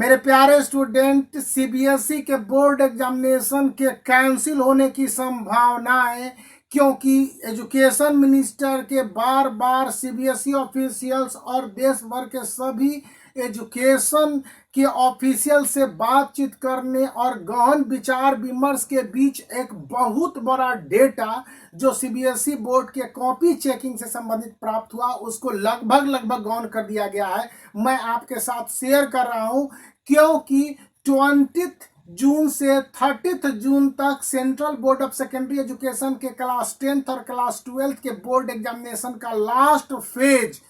मेरे प्यारे student, CBSE के बोर्ड एग्जामिनेशन के कैंसिल होने की संभावनाएं, क्योंकि एजुकेशन मिनिस्टर के बार बार सीबीएसई ऑफिशियल्स और देश भर के सभी एजुकेशन के ऑफिशियल से बातचीत करने और गहन विचार विमर्श के बीच एक बहुत बड़ा डेटा जो सीबीएसई बोर्ड के कॉपी चेकिंग से संबंधित प्राप्त हुआ, उसको लगभग गौन कर दिया गया है। मैं आपके साथ शेयर कर रहा हूं, क्योंकि 20 जून से 30 जून तक central board of secondary education के क्लास 10th और क्लास 12th के बोर्ड एग्जामिनेशन का लास्ट फेज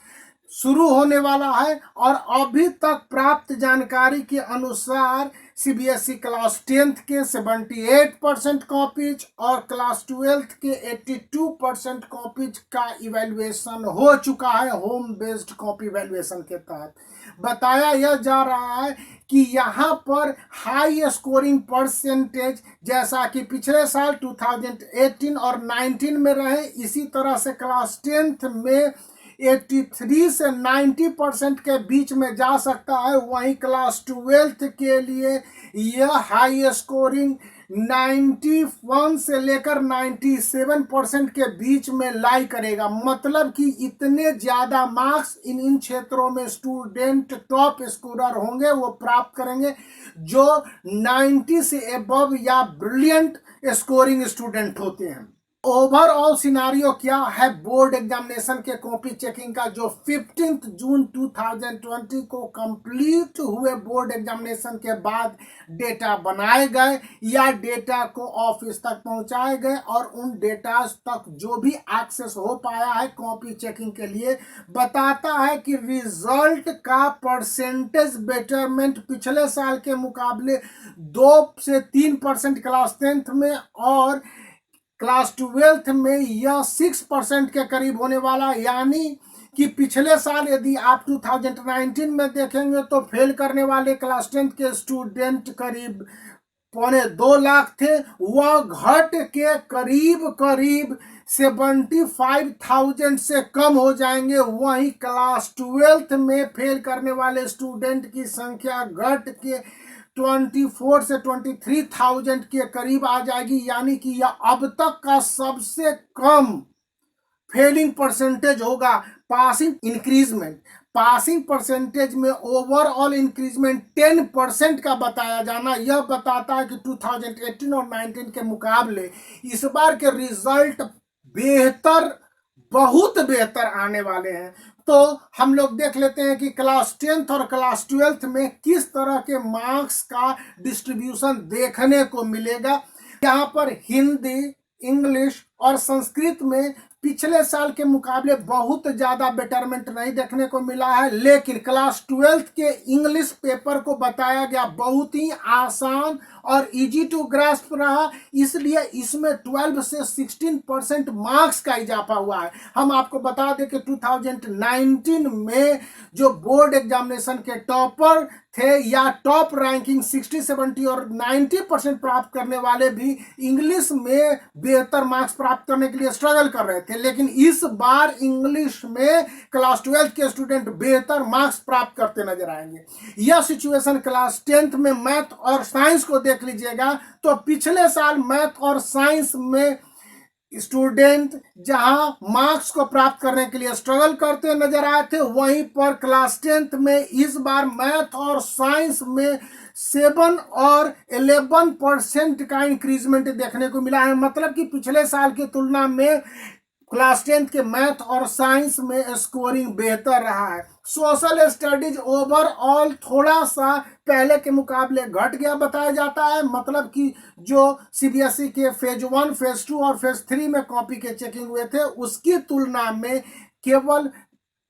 शुरू होने वाला है। और अभी तक प्राप्त जानकारी के अनुसार सीबीएसई क्लास 10th के 78% कॉपीज और क्लास 12th के 82% कॉपीज का इवैल्यूएशन हो चुका है होम बेस्ड कॉपी इवैल्यूएशन के तहत। बताया यह जा रहा है कि यहाँ पर हाई स्कोरिंग परसेंटेज जैसा कि पिछले साल 2018 और 19 में रहे, इसी तरह से क्लास 10th में 83 से 90% के बीच में जा सकता है। वहीं क्लास 12th के लिए यह हाई स्कोरिंग 91 से लेकर 97% के बीच में लाई करेगा। मतलब कि इतने ज़्यादा मार्क्स इन क्षेत्रों में स्टूडेंट टॉप स्कोरर होंगे, वो प्राप्त करेंगे जो 90 से एबव या ब्रिलियंट स्कोरिंग स्टूडेंट होते हैं। ओवरऑल सिनारियो क्या है बोर्ड एग्जामिनेशन के कॉपी चेकिंग का, जो 15 जून 2020 को कंप्लीट हुए बोर्ड एग्जामिनेशन के बाद डेटा बनाए गए या डेटा को ऑफिस तक पहुंचाए गए, और उन डेटा तक जो भी एक्सेस हो पाया है कॉपी चेकिंग के लिए, बताता है कि रिजल्ट का परसेंटेज बेटरमेंट पिछले साल के मुकाबले 2 से 3% क्लास 10th में और क्लास 12th में यह 6% के करीब होने वाला। यानी कि पिछले साल यदि आप 2019 में देखेंगे तो फेल करने वाले क्लास 10th के स्टूडेंट करीब 2.25 लाख थे, वह घट के करीब 75,000 से कम हो जाएंगे। वहीं क्लास 12th में फेल करने वाले स्टूडेंट की संख्या घट के 24 से 23,000 के करीब आ जाएगी। यानी कि यह अब तक का सबसे कम फेलिंग परसेंटेज होगा। पासिंग परसेंटेज में ओवरऑल इंक्रीजमेंट 10% का बताया जाना, यह बताता है कि 2018 और 19 के मुकाबले इस बार के रिजल्ट बहुत बेहतर आने वाले हैं। तो हम लोग देख लेते हैं कि क्लास 10th और क्लास 12th में किस तरह के मार्क्स का डिस्ट्रीब्यूशन देखने को मिलेगा। यहाँ पर हिंदी, इंग्लिश और संस्कृत में पिछले साल के मुकाबले बहुत ज़्यादा बेटरमेंट नहीं देखने को मिला है, लेकिन क्लास 12th के इंग्लिश पेपर को बताया गया बहुत ही आसान और इजी टू ग्रास्प रहा, इसलिए इसमें 12 से 16% मार्क्स का इजाफा हुआ है। हम आपको बता दें कि 2019 में जो बोर्ड एग्जामिनेशन के टॉपर थे या टॉप रैंकिंग 60, 70 और 90% प्राप्त करने वाले भी इंग्लिश में बेहतर मार्क्स प्राप्त करने के लिए स्ट्रगल कर रहे थे, लेकिन इस बार इंग्लिश में क्लास 12th के स्टूडेंट बेहतर मार्क्स प्राप्त करते नजर आएंगे। यह सिचुएशन क्लास 10th में मैथ और साइंस को देख लीजिएगा तो पिछले साल मैथ और साइंस में स्टूडेंट जहां मार्क्स को प्राप्त करने के लिए स्ट्रगल करते नजर आए थे, वहीं पर क्लास 10th में इस बार मैथ और साइंस में 7 और 11% का इंक्रीजमेंट देखने को मिला है। मतलब कि पिछले साल की तुलना में क्लास 10th के मैथ और साइंस में स्कोरिंग बेहतर रहा है। सोशल स्टडीज ओवरऑल थोड़ा सा पहले के मुकाबले घट गया बताया जाता है। मतलब कि जो सीबीएसई के फेज 1, फेज 2 और फेज 3 में कॉपी के चेकिंग हुए थे, उसकी तुलना में केवल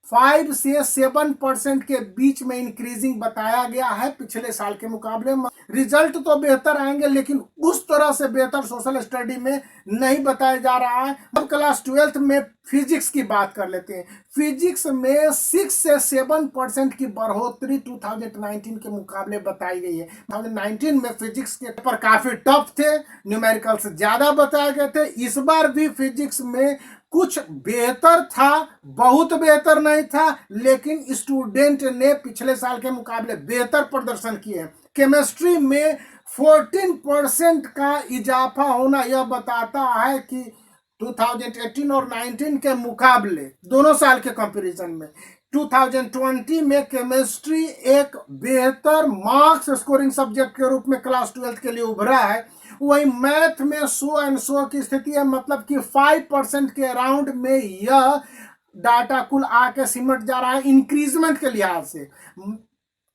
5 से 7% के बीच में इंक्रीजिंग बताया गया है पिछले साल के मुकाबले। रिजल्ट तो बेहतर आएंगे, लेकिन उस तरह से बेहतर सोशल स्टडी में नहीं बताया जा रहा है। अब क्लास 12th में फिजिक्स की बात कर लेते हैं। फिजिक्स में 6 से 7% की बढ़ोतरी 2019 के मुकाबले बताई गई है। 2019 में फिजिक्स के पेपर काफी टफ थे, न्यूमेरिकल से ज्यादा बताए गए थे। इस बार भी फिजिक्स में कुछ बेहतर था, बहुत बेहतर नहीं था, लेकिन स्टूडेंट ने पिछले साल के मुकाबले बेहतर प्रदर्शन किए। केमिस्ट्री में 14% का इजाफा होना यह बताता है कि 2018 और 19 के मुकाबले, दोनों साल के कंपैरिजन में 2020 में केमिस्ट्री एक बेहतर मार्क्स स्कोरिंग सब्जेक्ट के रूप में क्लास 12 के लिए उभरा है। वही मैथ में 100 की स्थिति है, मतलब कि 5% के अराउंड में यह डाटा कुल आके सिमट जा रहा है इंक्रीजमेंट के लिहाज से।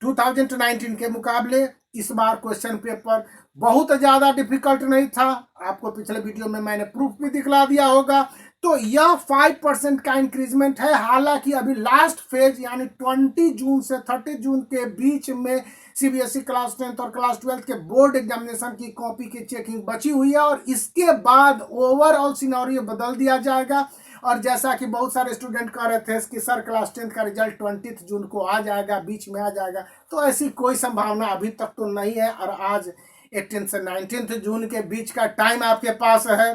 2019 के मुकाबले इस बार क्वेश्चन पेपर बहुत ज्यादा डिफिकल्ट नहीं था, आपको पिछले वीडियो में मैंने प्रूफ भी दिखला दिया होगा। तो यह 5% का इंक्रीजमेंट है। हालांकि अभी लास्ट फेज यानी 20 जून से 30 जून के बीच में सीबीएसई क्लास 10th और क्लास 12th के बोर्ड एग्जामिनेशन की कॉपी की चेकिंग बची हुई है, और इसके बाद ओवरऑल सिनेरियो बदल दिया जाएगा। और जैसा कि बहुत सारे स्टूडेंट कह रहे थे कि सर क्लास 10th का रिजल्ट 20 जून को आ जाएगा, बीच में आ जाएगा, तो ऐसी कोई संभावना अभी तक तो नहीं है। और आज 18 से 19 जून के बीच का टाइम आपके पास है,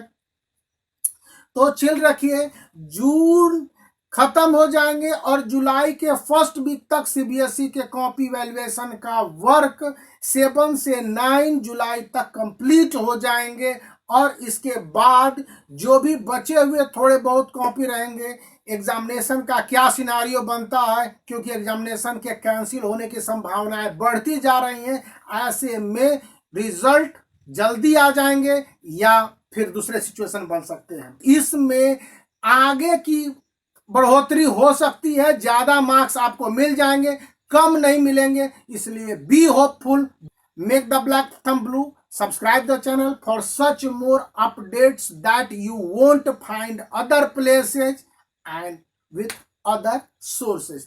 तो चिल रखिए। जून खत्म हो जाएंगे और जुलाई के फर्स्ट वीक तक सीबीएसई के कॉपी वैल्यूएशन का वर्क 7 से 9 जुलाई तक कंप्लीट हो जाएंगे। और इसके बाद जो भी बचे हुए थोड़े बहुत कॉपी रहेंगे, एग्जामिनेशन का क्या सिनारियो बनता है, क्योंकि एग्जामिनेशन के कैंसिल होने की संभावनाएं बढ़ती जा रही हैं। ऐसे में रिजल्ट जल्दी आ जाएंगे या फिर दूसरे सिचुएशन बन सकते हैं। इसमें आगे की बढ़ोतरी हो सकती है, ज्यादा मार्क्स आपको मिल जाएंगे, कम नहीं मिलेंगे। इसलिए be hopeful, make the black thumb blue, subscribe the channel for such more updates that you won't find other places and with other sources.